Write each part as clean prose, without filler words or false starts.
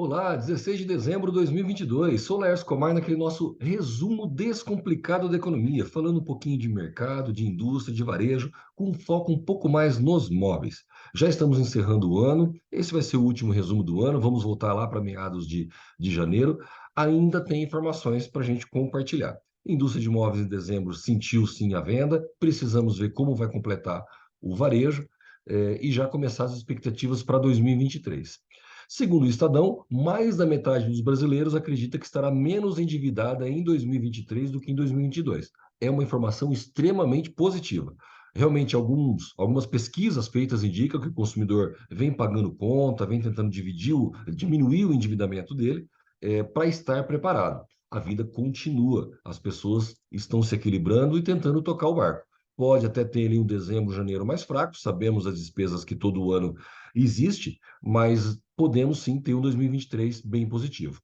Olá, 16 de dezembro de 2022. Sou Laércio Comar naquele nosso resumo descomplicado da economia, falando um pouquinho de mercado, de indústria, de varejo, com um foco um pouco mais nos móveis. Já estamos encerrando o ano, esse vai ser o último resumo do ano, vamos voltar lá para meados de janeiro. Ainda tem informações para a gente compartilhar. Indústria de móveis em dezembro sentiu sim a venda, precisamos ver como vai completar o varejo, e já começar as expectativas para 2023. Segundo o Estadão, mais da metade dos brasileiros acredita que estará menos endividada em 2023 do que em 2022. É uma informação extremamente positiva. Realmente, algumas pesquisas feitas indicam que o consumidor vem pagando conta, vem tentando diminuir o endividamento dele, para estar preparado. A vida continua, as pessoas estão se equilibrando e tentando tocar o barco. Pode até ter ali um dezembro, janeiro mais fraco, sabemos as despesas que todo ano existe, mas podemos sim ter um 2023 bem positivo.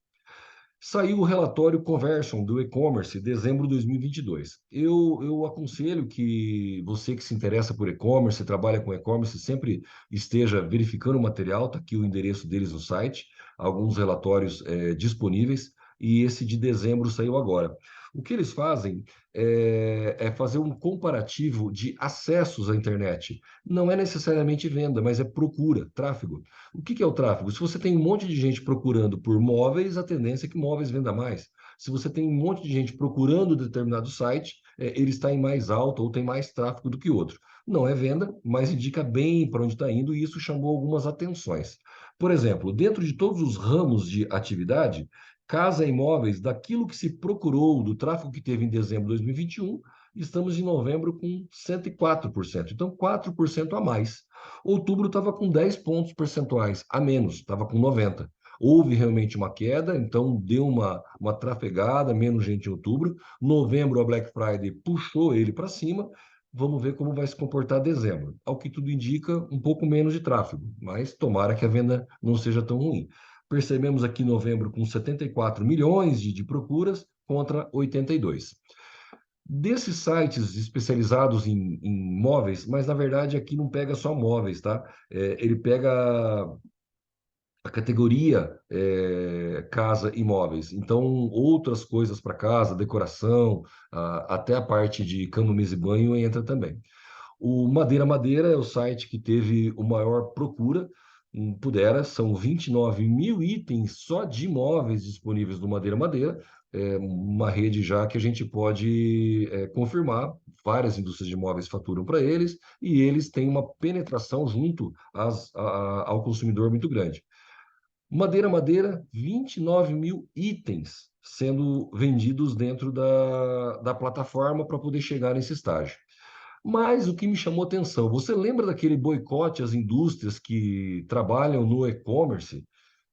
Saiu o relatório Conversion do e-commerce, dezembro de 2022. Eu aconselho que você que se interessa por e-commerce, trabalha com e-commerce, sempre esteja verificando o material, está aqui o endereço deles no site, alguns relatórios disponíveis, e esse de dezembro saiu agora. O que eles fazem é fazer um comparativo de acessos à internet. Não é necessariamente venda, mas é procura, tráfego. O que é o tráfego? Se você tem um monte de gente procurando por móveis, a tendência é que móveis venda mais. Se você tem um monte de gente procurando determinado site, ele está em mais alta ou tem mais tráfego do que outro. Não é venda, mas indica bem para onde está indo e isso chamou algumas atenções. Por exemplo, dentro de todos os ramos de atividade, casa e imóveis, daquilo que se procurou, do tráfego que teve em dezembro de 2021, estamos em novembro com 104%. Então, 4% a mais. Outubro estava com 10 pontos percentuais a menos, estava com 90. Houve realmente uma queda, então deu uma trafegada, menos gente em outubro. Novembro, a Black Friday puxou ele para cima. Vamos ver como vai se comportar dezembro. Ao que tudo indica, um pouco menos de tráfego, mas tomara que a venda não seja tão ruim. Percebemos aqui novembro com 74 milhões de procuras contra 82 desses sites especializados em móveis, mas na verdade aqui não pega só móveis, tá? Ele pega a categoria casa e móveis. Então, outras coisas para casa, decoração, até a parte de cama, mesa e banho entra também. O Madeira Madeira é o site que teve o maior procura. Pudera, são 29 mil itens só de imóveis disponíveis no Madeira Madeira, uma rede já que a gente pode confirmar. Várias indústrias de imóveis faturam para eles e eles têm uma penetração junto ao consumidor muito grande. Madeira Madeira, 29 mil itens sendo vendidos dentro da plataforma para poder chegar nesse estágio. Mas o que me chamou atenção, você lembra daquele boicote às indústrias que trabalham no e-commerce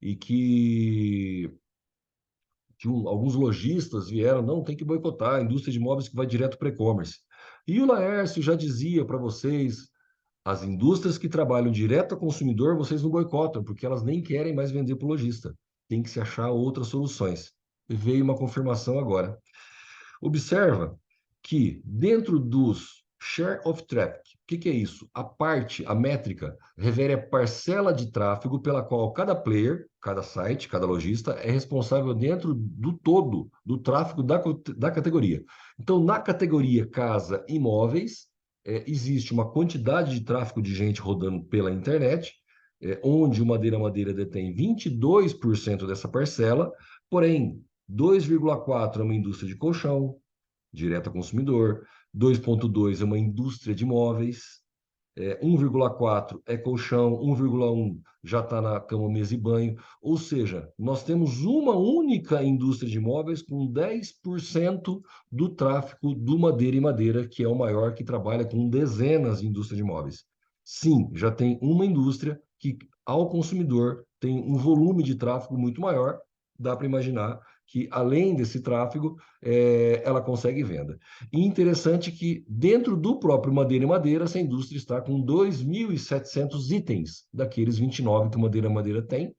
e que alguns lojistas vieram, não, tem que boicotar a indústria de imóveis que vai direto para e-commerce. E o Laércio já dizia para vocês, as indústrias que trabalham direto ao consumidor, vocês não boicotam, porque elas nem querem mais vender para o lojista. Tem que se achar outras soluções. E veio uma confirmação agora. Observa que dentro dos share of traffic, o que é isso? A parte, a métrica, refere a parcela de tráfego pela qual cada player, cada site, cada lojista é responsável dentro do todo do tráfego da categoria. Então, na categoria casa imóveis, existe uma quantidade de tráfego de gente rodando pela internet, onde o Madeira Madeira detém 22% dessa parcela, porém 2,4 é uma indústria de colchão, direto ao consumidor, 2,2 é uma indústria de imóveis, 1,4 é colchão, 1,1 já está na cama, mesa e banho. Ou seja, nós temos uma única indústria de imóveis com 10% do tráfego do Madeira e Madeira, que é o maior, que trabalha com dezenas de indústrias de imóveis. Sim, já tem uma indústria que, ao consumidor, tem um volume de tráfego muito maior. Dá para imaginar que, além desse tráfego, ela consegue venda. E interessante que, dentro do próprio Madeira e Madeira, essa indústria está com 2.700 itens daqueles 29 que o Madeira e Madeira tem,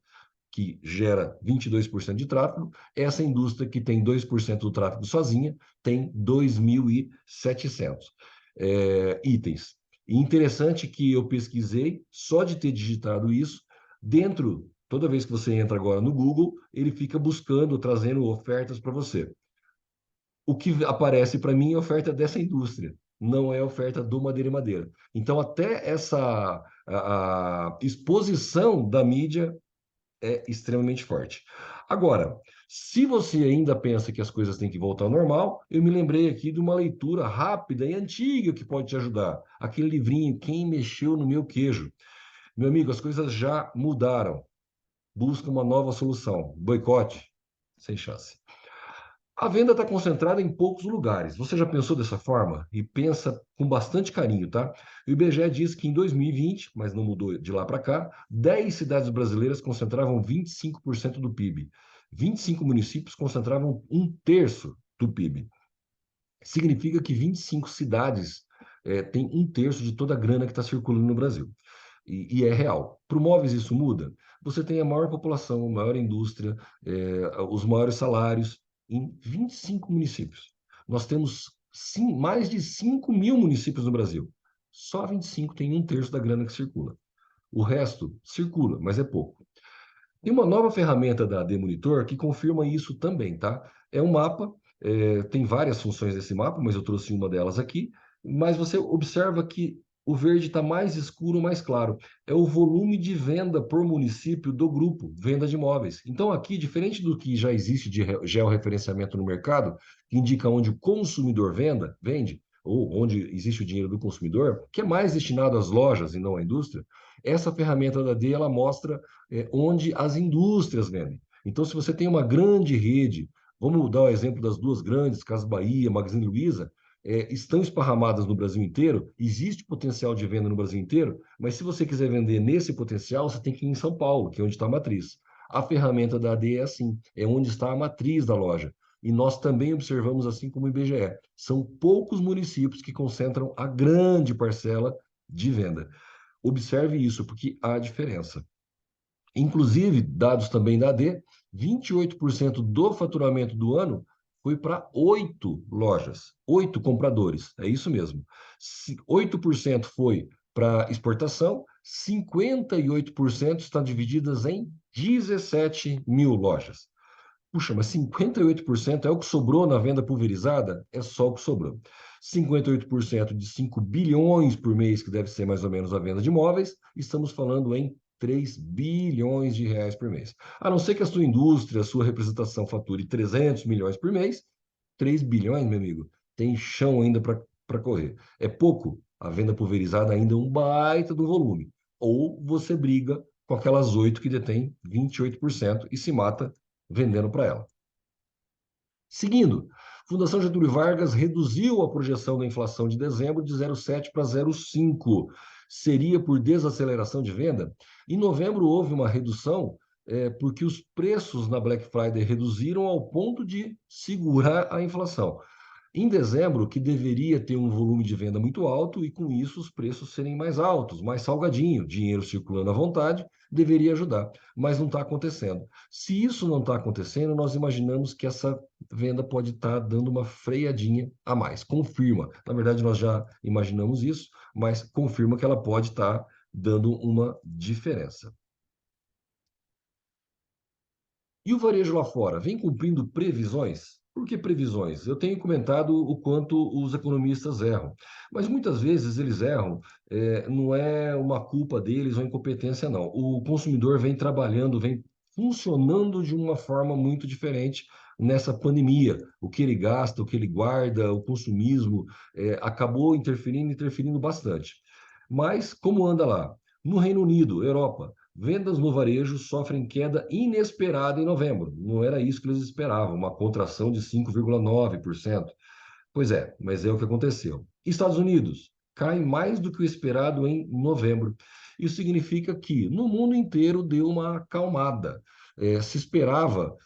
que gera 22% de tráfego. Essa indústria que tem 2% do tráfego sozinha tem 2.700 itens. E interessante que eu pesquisei, só de ter digitado isso, dentro Toda vez que você entra agora no Google, ele fica buscando, trazendo ofertas para você. O que aparece para mim é oferta dessa indústria, não é oferta do Madeira e Madeira. Então, até essa a exposição da mídia é extremamente forte. Agora, se você ainda pensa que as coisas têm que voltar ao normal, eu me lembrei aqui de uma leitura rápida e antiga que pode te ajudar. Aquele livrinho, Quem Mexeu no Meu Queijo. Meu amigo, as coisas já mudaram. Busca uma nova solução. Boicote? Sem chance. A venda está concentrada em poucos lugares. Você já pensou dessa forma? E pensa com bastante carinho, tá? O IBGE diz que em 2020, mas não mudou de lá para cá, 10 cidades brasileiras concentravam 25% do PIB. 25 municípios concentravam um terço do PIB. Significa que 25 cidades têm um terço de toda a grana que está circulando no Brasil. E é real. Para o Móveis isso muda? Você tem a maior população, a maior indústria, os maiores salários em 25 municípios. Nós temos mais de 5 mil municípios no Brasil. Só 25 tem um terço da grana que circula. O resto circula, mas é pouco. Tem uma nova ferramenta da Demonitor que confirma isso também, tá? É um mapa, tem várias funções desse mapa, mas eu trouxe uma delas aqui. Mas você observa que o verde está mais escuro, mais claro. É o volume de venda por município do grupo, venda de imóveis. Então, aqui, diferente do que já existe de georreferenciamento no mercado, que indica onde o consumidor vende, ou onde existe o dinheiro do consumidor, que é mais destinado às lojas e não à indústria, essa ferramenta da D ela mostra onde as indústrias vendem. Então, se você tem uma grande rede, vamos dar o exemplo das duas grandes, Casas Bahia, Magazine Luiza, estão esparramadas no Brasil inteiro, existe potencial de venda no Brasil inteiro, mas se você quiser vender nesse potencial, você tem que ir em São Paulo, que é onde está a matriz. A ferramenta da AD é assim, é onde está a matriz da loja. E nós também observamos assim como o IBGE. São poucos municípios que concentram a grande parcela de venda. Observe isso, porque há diferença. Inclusive, dados também da AD, 28% do faturamento do ano foi para 8 lojas, 8 compradores. É isso mesmo. 8% foi para exportação, 58% estão divididas em 17 mil lojas. Puxa, mas 58% é o que sobrou na venda pulverizada? É só o que sobrou. 58% de 5 bilhões por mês, que deve ser mais ou menos a venda de imóveis, estamos falando em 3 bilhões de reais por mês. A não ser que a sua indústria, a sua representação fature 300 milhões por mês, 3 bilhões, meu amigo, tem chão ainda para correr. É pouco, a venda pulverizada ainda é um baita do volume. Ou você briga com aquelas 8 que detêm 28% e se mata vendendo para ela. Seguindo, Fundação Getúlio Vargas reduziu a projeção da inflação de dezembro de 0,7 para 0,5. Seria por desaceleração de venda? Em novembro houve uma redução porque os preços na Black Friday reduziram ao ponto de segurar a inflação. Em dezembro, que deveria ter um volume de venda muito alto e com isso os preços serem mais altos, mais salgadinho, dinheiro circulando à vontade, deveria ajudar, mas não está acontecendo. Se isso não está acontecendo, nós imaginamos que essa venda pode estar dando uma freadinha a mais. Confirma. Na verdade, nós já imaginamos isso, mas confirma que ela pode estar dando uma diferença. E o varejo lá fora vem cumprindo previsões? Por que previsões? Eu tenho comentado o quanto os economistas erram, mas muitas vezes eles erram, não é uma culpa deles ou incompetência, não. O consumidor vem trabalhando, vem funcionando de uma forma muito diferente nessa pandemia. O que ele gasta, o que ele guarda, o consumismo, acabou interferindo bastante. Mas como anda lá? No Reino Unido, Europa, vendas no varejo sofrem queda inesperada em novembro. Não era isso que eles esperavam, uma contração de 5,9%. Pois é, mas é o que aconteceu. Estados Unidos cai mais do que o esperado em novembro. Isso significa que no mundo inteiro deu uma acalmada. Se esperava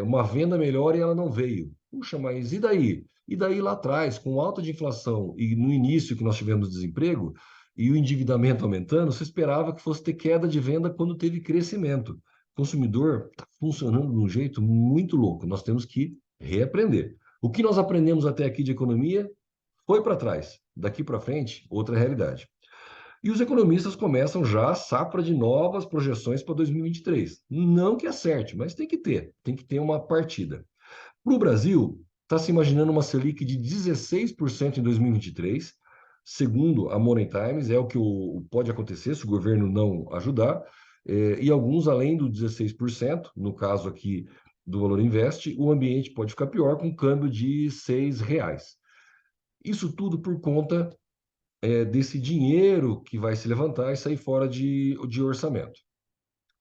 uma venda melhor e ela não veio. Puxa, mas e daí? E daí lá atrás, com alta de inflação e no início que nós tivemos desemprego e o endividamento aumentando, se esperava que fosse ter queda de venda quando teve crescimento. O consumidor está funcionando de um jeito muito louco. Nós temos que reaprender. O que nós aprendemos até aqui de economia foi para trás. Daqui para frente, outra realidade. E os economistas começam já a safra de novas projeções para 2023. Não que acerte, mas tem que ter uma partida. Para o Brasil, está se imaginando uma Selic de 16% em 2023, segundo a Money Times, é o que pode acontecer se o governo não ajudar, e alguns além do 16%, no caso aqui do Valor Invest, o ambiente pode ficar pior com câmbio de R$ 6. Isso tudo por conta desse dinheiro que vai se levantar e sair fora de orçamento.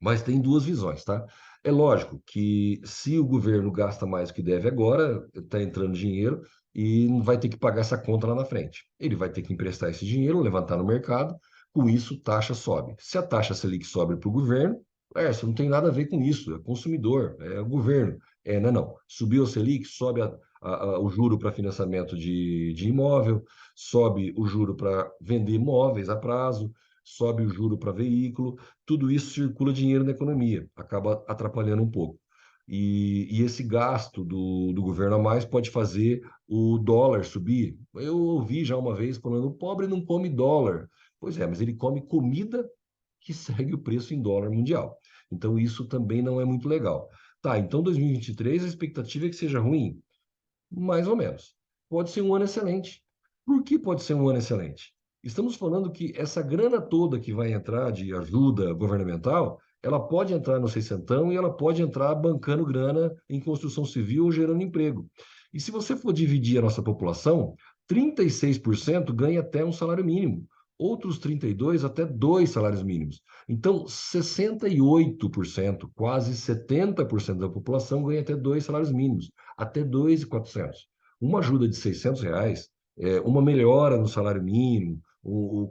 Mas tem duas visões, tá? É lógico que se o governo gasta mais do que deve agora, está entrando dinheiro e não vai ter que pagar essa conta lá na frente. Ele vai ter que emprestar esse dinheiro, levantar no mercado, com isso taxa sobe. Se a taxa Selic sobe para o governo, isso não tem nada a ver com isso, é consumidor, é o governo. Não, não. Subiu a Selic, sobe o juro para financiamento de imóvel, sobe o juro para vender imóveis a prazo, sobe o juro para veículo, tudo isso circula dinheiro na economia, acaba atrapalhando um pouco. E esse gasto do governo a mais pode fazer o dólar subir. Eu ouvi já uma vez falando, o pobre não come dólar. Pois é, mas ele come comida que segue o preço em dólar mundial. Então isso também não é muito legal. Tá, então 2023 a expectativa é que seja ruim? Mais ou menos. Pode ser um ano excelente. Por que pode ser um ano excelente? Estamos falando que essa grana toda que vai entrar de ajuda governamental, ela pode entrar no seiscentão e ela pode entrar bancando grana em construção civil ou gerando emprego. E se você for dividir a nossa população, 36% ganha até um salário mínimo, outros 32% até dois salários mínimos. Então, 68%, quase 70% da população ganha até dois salários mínimos, até 2.400. Uma ajuda de R$ 600, uma melhora no salário mínimo,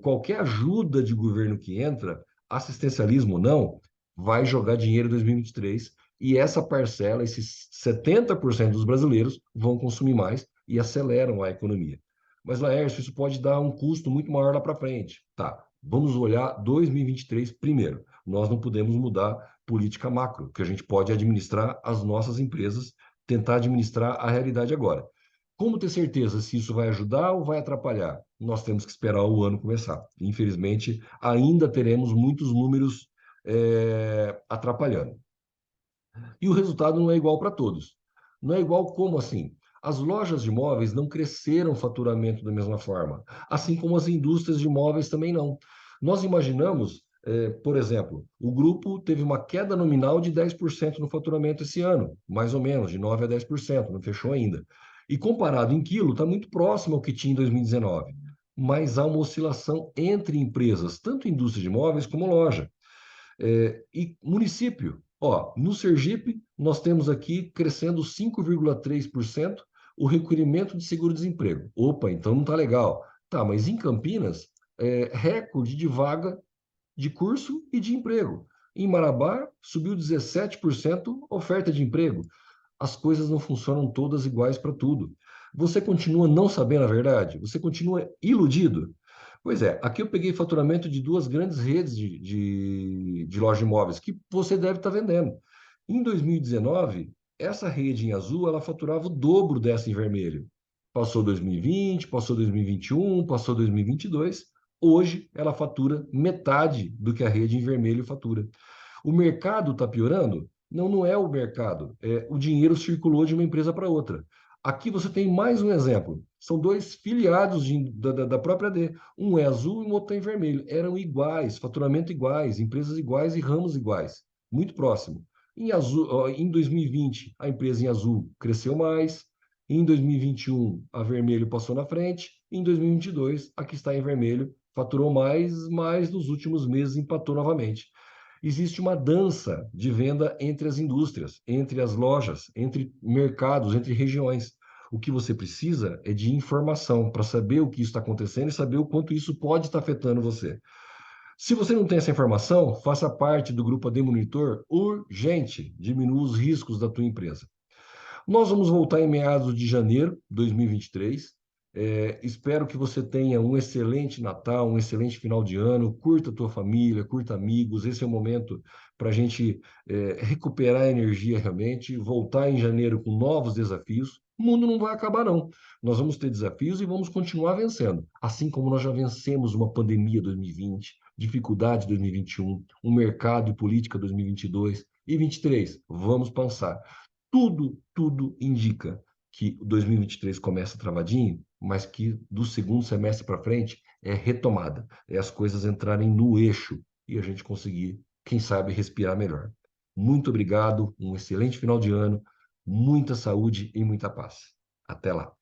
qualquer ajuda de governo que entra, assistencialismo ou não, vai jogar dinheiro em 2023 e essa parcela, esses 70% dos brasileiros, vão consumir mais e aceleram a economia. Mas, Laércio, isso pode dar um custo muito maior lá para frente. Tá, vamos olhar 2023 primeiro. Nós não podemos mudar política macro, que a gente pode administrar as nossas empresas, tentar administrar a realidade agora. Como ter certeza se isso vai ajudar ou vai atrapalhar? Nós temos que esperar o ano começar. Infelizmente, ainda teremos muitos números atrapalhando. E o resultado não é igual para todos. Não é igual como assim? As lojas de imóveis não cresceram o faturamento da mesma forma, assim como as indústrias de imóveis também não. Nós imaginamos, por exemplo, o grupo teve uma queda nominal de 10% no faturamento esse ano, mais ou menos, de 9 a 10%, não fechou ainda. E comparado em quilo, está muito próximo ao que tinha em 2019. Mas há uma oscilação entre empresas, tanto indústria de imóveis como loja. E município, ó, no Sergipe, nós temos aqui crescendo 5,3% o recolhimento de seguro-desemprego. Opa, então não está legal. Tá, mas em Campinas, recorde de vaga de curso e de emprego. Em Marabá, subiu 17% oferta de emprego. As coisas não funcionam todas iguais para tudo. Você continua não sabendo a verdade? Você continua iludido? Pois é, aqui eu peguei faturamento de duas grandes redes de loja de imóveis que você deve estar vendendo. Em 2019, essa rede em azul, ela faturava o dobro dessa em vermelho. Passou 2020, passou 2021, passou 2022. Hoje, ela fatura metade do que a rede em vermelho fatura. O mercado está piorando? Não, não é o mercado. O dinheiro circulou de uma empresa para outra. Aqui você tem mais um exemplo. São dois filiados da própria D. Um é azul e o outro é em vermelho. Eram iguais, faturamento iguais, empresas iguais e ramos iguais. Muito próximo. Em azul, ó, em 2020, a empresa em azul cresceu mais. Em 2021, a vermelho passou na frente. Em 2022, a que está em vermelho faturou mais, mas nos últimos meses empatou novamente. Existe uma dança de venda entre as indústrias, entre as lojas, entre mercados, entre regiões. O que você precisa é de informação para saber o que está acontecendo e saber o quanto isso pode estar afetando você. Se você não tem essa informação, faça parte do grupo AD Monitor urgente, diminua os riscos da tua empresa. Nós vamos voltar em meados de janeiro de 2023. Espero que você tenha um excelente Natal, um excelente final de ano. Curta a tua família, curta amigos. Esse é o momento para a gente recuperar a energia realmente, voltar em janeiro com novos desafios. O mundo não vai acabar, não. Nós vamos ter desafios e vamos continuar vencendo. Assim como nós já vencemos uma pandemia 2020, dificuldade 2021, um mercado e política 2022 e 23. Vamos pensar. Tudo indica que 2023 começa travadinho, mas que do segundo semestre para frente é retomada, é as coisas entrarem no eixo e a gente conseguir, quem sabe, respirar melhor. Muito obrigado, um excelente final de ano, muita saúde e muita paz. Até lá.